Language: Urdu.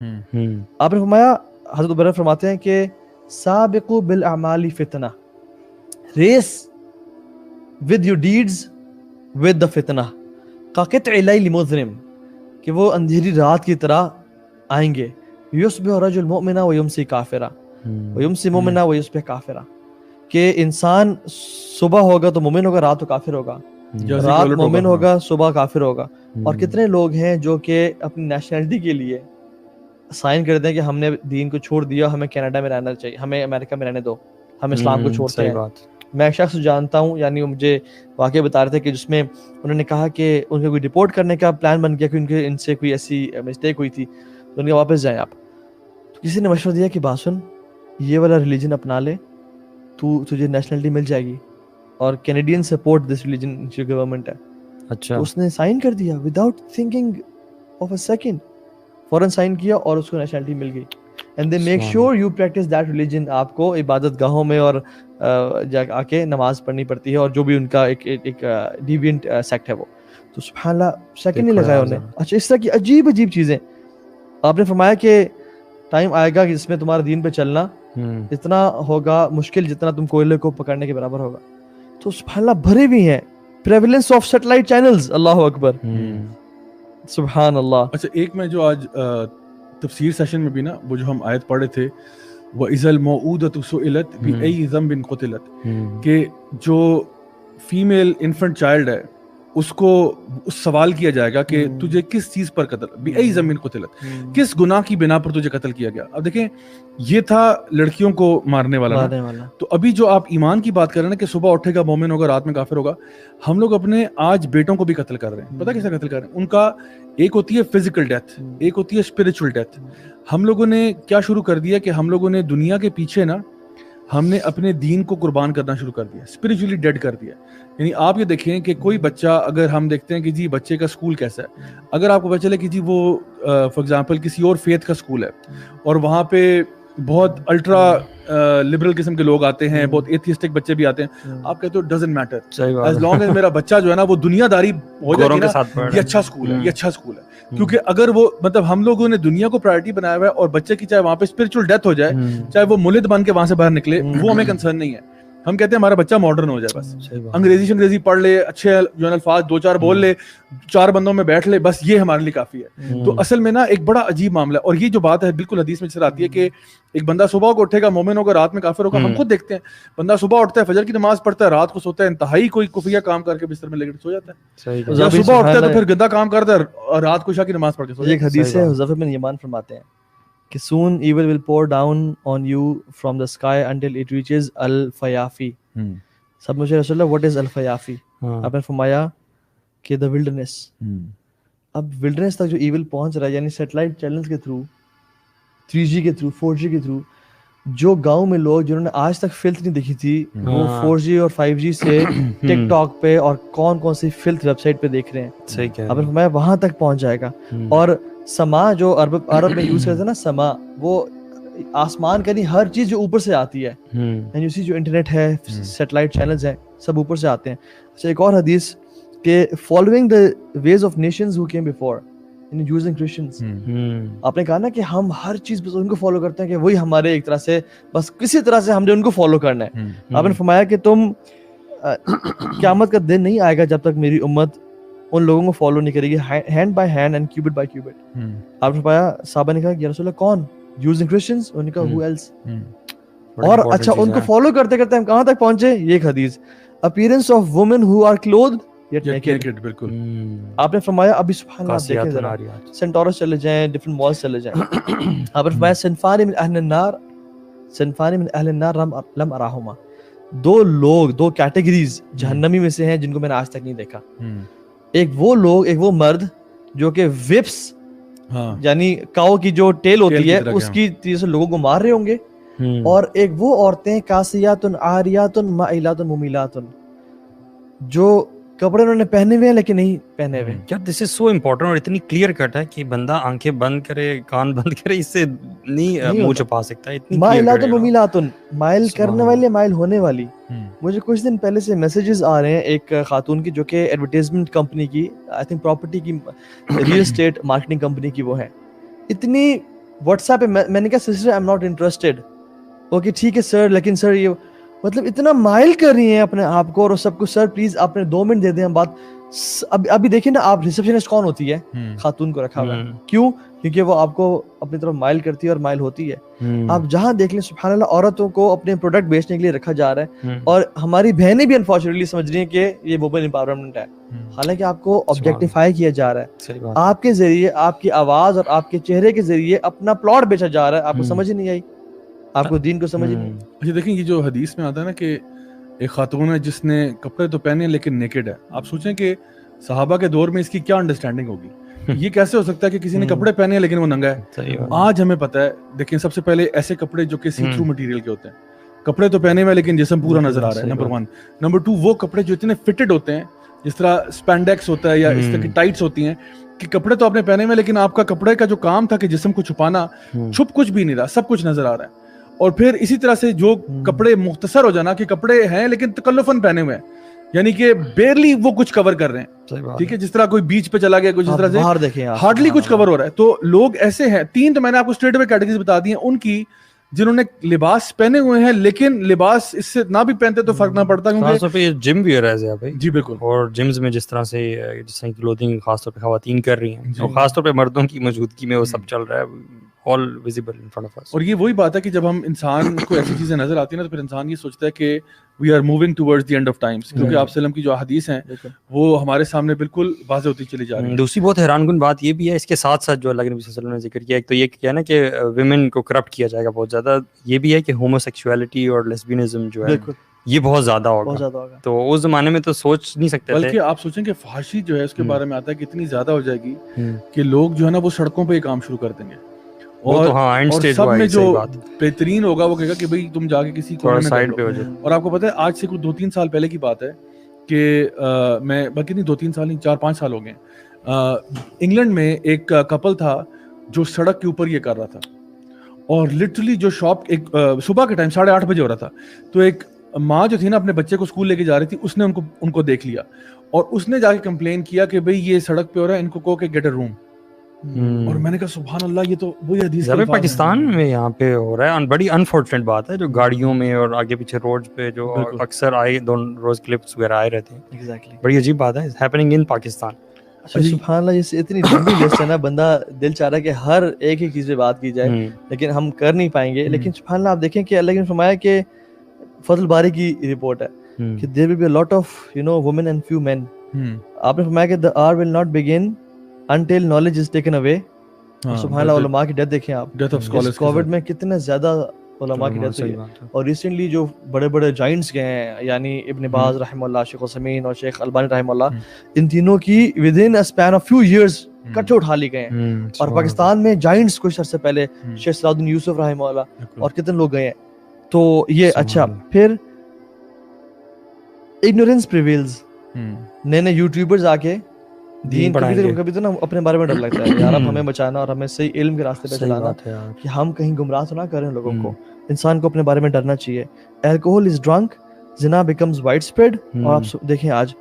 آپ نے فرمایا, حضرت عمر فرماتے ہیں کہ سابقوا بالاعمال فتنہ, race with your deeds with the فتنہ قطع اللیل مظلم, کہ وہ اندھیری رات کی طرح آئیں گے. یصبح الرجل مؤمنا ویمسی کافرا ویمسی مؤمنا ویصبح کافرا, کہ انسان صبح ہوگا تو مومن ہوگا, رات کو کافر ہوگا, رات مومن ہوگا, صبح کافر ہوگا. اور کتنے لوگ ہیں جو کہ اپنی نیشنلٹی کے لیے سائن کر دیں کہ ہم نے دین کو چھوڑ دیا, ہمیں کینیڈا میں رہنا چاہیے, ہمیں امریکہ میں رہنے دو, ہم اسلام کو چھوڑتے ہیں. میں ایک شخص جانتا ہوں, یعنی مجھے واقعہ بتا رہے تھے کہ جس میں انہوں نے کہا کہ ان کا کوئی رپورٹ کرنے کا پلان بن گیا کہ ان سے کوئی ایسی مسٹیک ہوئی تھی, تو ان کے واپس جائیں آپ. تو کسی نے مشورہ دیا کہ بات سن, یہ والا ریلیجن اپنا لے, تجھے نیشنلٹی مل جائے گی, اور کینیڈین سپورٹ دس ریلیجن جو گورنمنٹ ہے. اچھا, اس نے سائن کر دیا without thinking of a second, فوراً سائن کیا اور اس کو نیشنلٹی مل گئی. And they make sure you practice that religion. آپ کو عبادت گاہوں میں اور جا آ کے نماز پڑھنی پڑتی ہے, اور جو بھی ان کا ایک ڈیوینٹ سیکٹ ہے وہ. تو سبحان اللہ, سیکنڈ نہیں لگایا انہیں. اچھا, اس طرح کی عجیب عجیب چیزیں. آپ نے فرمایا کہ ٹائم آئے گا کہ جس میں تمہارا دین پہ چلنا اتنا ہوگا مشکل جتنا تم کوئلے کو پکڑنے کے برابر ہوگا. تو سبحان اللہ بھرے بھی ہیں پریویلنس آف سیٹلائٹ چینلز. اللہ اکبر, سبحان اللہ. اچھا, ایک میں جو آج تفسیر سیشن میں بھی نا وہ جو ہم آیت پڑھے تھے, وَإِذَا الْمَوْءُودَةُ سُئِلَتْ بِأَيِّ ذَنبٍ قُتِلَتْ, کہ جو فیمیل انفنٹ چائلڈ ہے اس کو سوال کیا جائے گا کہ تجھے کس چیز پر قتل, بِأَيِّ ذَنبٍ قُتِلَتْ, کس گناہ کی بنا پر تجھے قتل کیا گیا. اب دیکھیں یہ تھا لڑکیوں کو مارنے والا. تو ابھی جو آپ ایمان کی بات کر رہے ہیں نا کہ صبح اٹھے گا مومن ہوگا, رات میں کافر ہوگا, ہم لوگ اپنے آج بیٹوں کو بھی قتل کر رہے ہیں. پتہ کیسے قتل کر رہے ہیں؟ ان کا ایک ہوتی ہے فزیکل ڈیتھ, ایک ہوتی ہے اسپرچل ڈیتھ. ہم لوگوں نے کیا شروع کر دیا کہ ہم لوگوں نے دنیا کے پیچھے نا ہم نے اپنے دین کو قربان کرنا شروع کر دیا, اسپرچولی ڈیڈ کر دیا. یعنی آپ یہ دیکھیں کہ کوئی بچہ, اگر ہم دیکھتے ہیں کہ جی بچے کا اسکول کیسا ہے, اگر آپ کو پتہ چلے کہ جی وہ فار ایگزامپل کسی اور فیتھ کا اسکول ہے اور وہاں پہ بہت الٹرا لبرل قسم کے لوگ آتے ہیں, بہت ایتھیسٹک بچے بھی آتے ہیں, آپ کہتے ہو doesn't matter, as long as میرا بچہ جو ہے نا وہ دنیا داری ہو جائے گی نا, یہ اچھا اسکول ہے, یہ اچھا اسکول ہے. کیونکہ اگر وہ مطلب ہم لوگوں نے دنیا کو پرائرٹی بنایا ہوا ہے, اور بچے کی چاہے وہاں پہ اسپرچل ڈیتھ ہو جائے, چاہے وہ ملد بن کے وہاں سے باہر نکلے, وہ ہمیں کنسرن نہیں ہے. ہم کہتے ہیں ہمارا بچہ ماڈرن ہو جائے, بس انگریزی پڑھ لے, اچھے جو ہے الفاظ دو چار بول لے, چار بندوں میں بیٹھ لے, بس یہ ہمارے لیے کافی ہے. تو اصل میں نا ایک بڑا عجیب معاملہ ہے. اور یہ جو بات ہے بالکل حدیث میں چل آتی ہے کہ ایک بندہ صبح کو اٹھے گا مومن ہوگا, رات میں کافر ہوگا. ہم خود دیکھتے ہیں بندہ صبح اٹھتا ہے, فجر کی نماز پڑھتا ہے, رات کو سوتا ہے, انتہائی کوئی کفریہ کام کر کے بستر میں لے کے سو جاتا ہے, یا صبح اٹھتا ہے تو پھر گندا کام کرتا ہے, اور رات کو عشاء کی نماز پڑھ کے سو جاتا ہے. ایک حدیث ہے حذیفہ بن یمان فرماتے ہیں کہ soon evil will pour down on you from the sky until it reaches al-fayafi. سب مجھے رسول اللہ what is al-fayafi, آپ نے فرمایا کہ the wilderness. اب wilderness تک جو ایول پہنچ رہا ہے, یعنی سیٹلائٹ چینلز کے تھرو, 3G کے تھرو, 4G کے تھرو, جو گاؤں میں لوگ جنہوں نے آج تک فلتھ نہیں دیکھی تھی وہ 4G اور 5G سے ٹک ٹاک پہ اور کون سی فلتھ ویب سائٹ پہ دیکھ رہے ہیں. صحیح کہہ رہے ہیں, میں وہاں تک پہنچ جائے گا. اور سما جو عرب میں یوز کرتے ہیں نا, سما, وہ آسمان کا نہیں, ہر چیز جو اوپر سے آتی ہے. یعنی اسی جو انٹرنیٹ ہے, سیٹلائٹ چینلز ہیں, سب اوپر سے آتے ہیں. اچھا, ایک اور حدیث کہ following the ways of nations who came before using Christians. آپ نے کہا نا کہ ہم ہر چیز بس ان کو فالو کرتے ہیں کہ وہی ہمارے ایک طرح سے بس کسی طرح سے ہم نے ان کو فالو کرنا ہے. آپ نے فرمایا کہ تم قیامت کا دن نہیں آئے گا جب تک میری امت ان لوگوں کو فالو نہیں کرے گی hand by hand and cubit by cubit. آپ نے فرمایا, صحابہ نے کہا یا رسول اللہ کون, یوزنگ کرسچنز. انہوں نے کہا who else. اور اچھا ان کو فالو کرتے کرتے ہم کہاں تک پہنچے, یہ ایک حدیث, appearance of women who are clothed yet naked. بالکل. آپ نے فرمایا ابھی سبحان اللہ آپ دیکھیں ذرا, سینٹورس چلے جائیں, ڈفرنٹ مالز چلے جائیں, آپ نے فرمایا صنفان من اہل النار, صنفان من اہل النار لم اراہما, دو لوگ, دو کیٹیگریز جہنمی میں سے ہیں جن کو میں نے آج تک نہیں دیکھا. ایک وہ لوگ, ایک وہ مرد جو کہ وپس, یعنی کاؤ کی جو ٹیل ہوتی ہے اس کی چیز سے لوگوں کو مار رہے ہوں گے, اور ایک وہ عورتیں کاسیات عاریات مائلات ممیلات, جو کپڑے انہوں نے پہنے ہوئے ہیں لیکن نہیں پہنے ہوئے. کیا دس از سو امپورٹنٹ, اور اتنی کلیئر کٹ ہے کہ بندہ آنکھیں بند کرے, کان بند کرے, اس سے نہیں منہ چھپا سکتا. مائلات ممیلات, مائل کرنے والی, مائل ہونے والی. مجھے کچھ دن پہلے سے میسیجز آ رہے ہیں ایک خاتون کی جو کہ ایڈورٹیزمنٹ کمپنی کی, آئی تھنک پراپرٹی کی, ریئل اسٹیٹ مارکیٹنگ کمپنی کی وہ ہے, اتنی واٹس ایپ پہ میں نے کہا sister I am not interested. Okay ٹھیک ہے سر, لیکن سر یہ مطلب اتنا مائل کر رہی ہیں اپنے آپ کو اور سب کچھ. سر پلیز آپ نے 2 منٹ دے دیں ہم بات. ابھی دیکھیں نا آپ, ریسپشنسٹ کون ہوتی ہے؟ خاتون کو رکھا ہوا ہے. کیوں؟ کیونکہ وہ آپ کو اپنی طرف مائل کرتی ہے اور مائل ہوتی ہے. آپ جہاں دیکھ لیں سبحان اللہ عورتوں کو اپنے پروڈکٹ بیچنے کے لیے رکھا جا رہا ہے, اور ہماری بہنیں بھی انفارچونیٹلی سمجھ رہی ہیں کہ یہ وومن امپاورمنٹ ہے, حالانکہ آپ کو آبجیکٹیفائی کیا جا رہا ہے. آپ کے ذریعے, آپ کی آواز اور آپ کے چہرے کے ذریعے اپنا پلاٹ بیچا جا رہا ہے. آپ کو سمجھ ہی نہیں آئی, آپ کو دین کو سمجھ نہیں. اچھا دیکھیں یہ جو حدیث میں آتا ہے نا کہ ایک خاتون ہے جس نے کپڑے تو پہنے لیکن نیکڈ ہے. آپ سوچیں کہ صحابہ کے دور میں اس کی کیا انڈرسٹینڈنگ ہوگی. یہ کیسے ہو سکتا ہے کہ کسی نے کپڑے پہنے ہیں لیکن وہ ننگا ہے. آج ہمیں پتہ ہے, دیکھیں سب سے پہلے ایسے کپڑے جو کہ سی تھرو مٹیریل کے ہوتے ہیں, کپڑے تو پہنے ہوئے لیکن جسم پورا نظر آ رہا ہے, نمبر 1. نمبر 2 وہ کپڑے جو اتنے فٹڈ ہوتے ہیں, جس طرح سپینڈیکس ہوتا ہے یا اس طرح کی ٹائٹس ہوتی ہیں, کہ کپڑے تو آپ نے پہنے ہوئے لیکن آپ کا کپڑے کا جو کام تھا کہ جسم کو چھپانا, چھپ کچھ بھی نہیں رہا, سب کچھ نظر آ رہا ہے. اور پھر اسی طرح سے جو کپڑے مختصر ہو جانا کہ کپڑے ہیں لیکن تکلفاً پہنے ہوئے ہیں, یعنی کہ بیرلی وہ کچھ کور کر رہے ہیں, ٹھیک ہے, جس طرح کوئی بیچ پہ چلا گیا, کچھ اس طرح سے ہارڈلی کچھ کور ہو رہا ہے. تو لوگ ایسے ہیں. 3 تو میں نے آپ کو اسٹریٹ اوے کیٹیگریز بتا دی ہیں ان کی, جنہوں نے لباس پہنے ہوئے ہیں لیکن لباس اس سے نہ بھی پہنتے تو فرق نہ پڑتا, خاص طور پہ یہ جم ویئر ہے بھائی. جی بالکل. اور جمز میں جس طرح سے کلوتھنگ خاص طور پہ خواتین کر رہی ہیں, اور خاص طور پہ مردوں کی موجودگی میں وہ سب چل رہا ہے, all visible in front of us. اور یہ وہی بات ہے کہ جب ہم انسان کو ایسی چیزیں نظر آتی ہیں نا تو پھر انسان یہ سوچتا ہے کہ we are moving towards the end of times, کیونکہ آپ وسلم کی جو احادیث ہیں وہ ہمارے سامنے بالکل واضح ہوتی چلی جا رہی ہیں. دوسری بہت حیران کن بات یہ بھی ہے اس کے ساتھ ساتھ جو اللہ کے نبی صلی اللہ علیہ وسلم نے ذکر کیا, ایک تو یہ کیا نا کہ ویمن کو کرپٹ کیا جائے گا بہت زیادہ, یہ بھی ہے کہ ہومو سیکسولیٹی اور لیسبینزم جو ہے یہ بہت زیادہ ہوگا. تو اس زمانے میں تو سوچ نہیں سکتے تھے. بلکہ آپ سوچیں کہ فحاشی جو ہے اس کے بارے میں آتا ہے کہ اتنی زیادہ ہو جائے گی کہ لوگ جو ہے نا وہ سڑکوں پہ یہ کام شروع کر دیں گے. اور سب میں جو بہترین ہوگا وہ کہے گا کہ بھئی تم جا کے کسی کونے میں بیٹھو. اور آپ کو پتہ ہے آج سے کچھ 2-3 سال پہلے کی بات ہے کہ میں بلکہ نہیں 2-3 سال نہیں 4-5 سال ہو گئے, انگلینڈ میں ایک کپل تھا جو سڑک کے اوپر یہ کر رہا تھا, اور لٹرلی جو شاپ ایک صبح کے ٹائم 8:30 بجے ہو رہا تھا, تو ایک ماں جو تھی نا اپنے بچے کو اسکول لے کے جا رہی تھی, اس نے ان کو دیکھ لیا اور اس نے جا کے کمپلین کیا کہ بھئی یہ سڑک پہ ہو رہا ہے, ان کو کہو کہ گیٹ اے روم. اور میں نے کہا سبحان اللہ, یہ تو وہی حدیث ہے. پاکستان میں یہاں پہ ہو رہا ہے, بڑی انفارچونیٹ بات ہے, جو گاڑیوں میں اور آگے پیچھے روڈ پہ جو اکثر آئے 2 روز کلپس وغیرہ آئے رہتے ہیں, بڑی عجیب بات ہے, ہیپننگ ان پاکستان. سبحان اللہ, یہ اتنی لمبی لسٹ ہے نا, بندہ دل چاہ رہا ہے کہ ہر ایک چیز پہ بات کی جائے, لیکن ہم کر نہیں پائیں گے. لیکن سبحان اللہ آپ دیکھیں کہ اللہ نے فرمایا کہ فضل باری کی رپورٹ ہے کہ there will be a lot of women and few men. آپ نے فرمایا کہ the hour will not begin until knowledge is taken away. سبحان اللہ علماء کی ڈیتھ دیکھیں آپ, کووڈ میں کتنے زیادہ علماء کی ڈیتھ ہوئی ہے. اور ریسنٹلی جو بڑے بڑے جائنٹس گئے ہیں, یعنی ابن باز رحمہ اللہ, شیخ عثیمین اور شیخ البانی رحمہ اللہ, ان تینوں کی with in a span of few years کٹھے اٹھا لی گئے ہیں. اور پاکستان میں جائنٹس کچھ عرصے پہلے شیخ صلاح الدین یوسف رحمہ اللہ اور کتنے لوگ گئے ہیں. تو یہ اچھا, پھر ignorance prevails. نئے نئے یوٹیوبرز آ کے دین کبھی تو نا اپنے بارے میں ڈر لگتا ہے یار, اب ہمیں بچانا اور ہمیں صحیح علم کے راستے پہ چلانا کہ ہم کہیں گمراہ تو نہ کریں لوگوں کو. انسان کو اپنے بارے میں ڈرنا چاہیے. alcohol is drunk, zina becomes widespread. اور آپ دیکھیں آج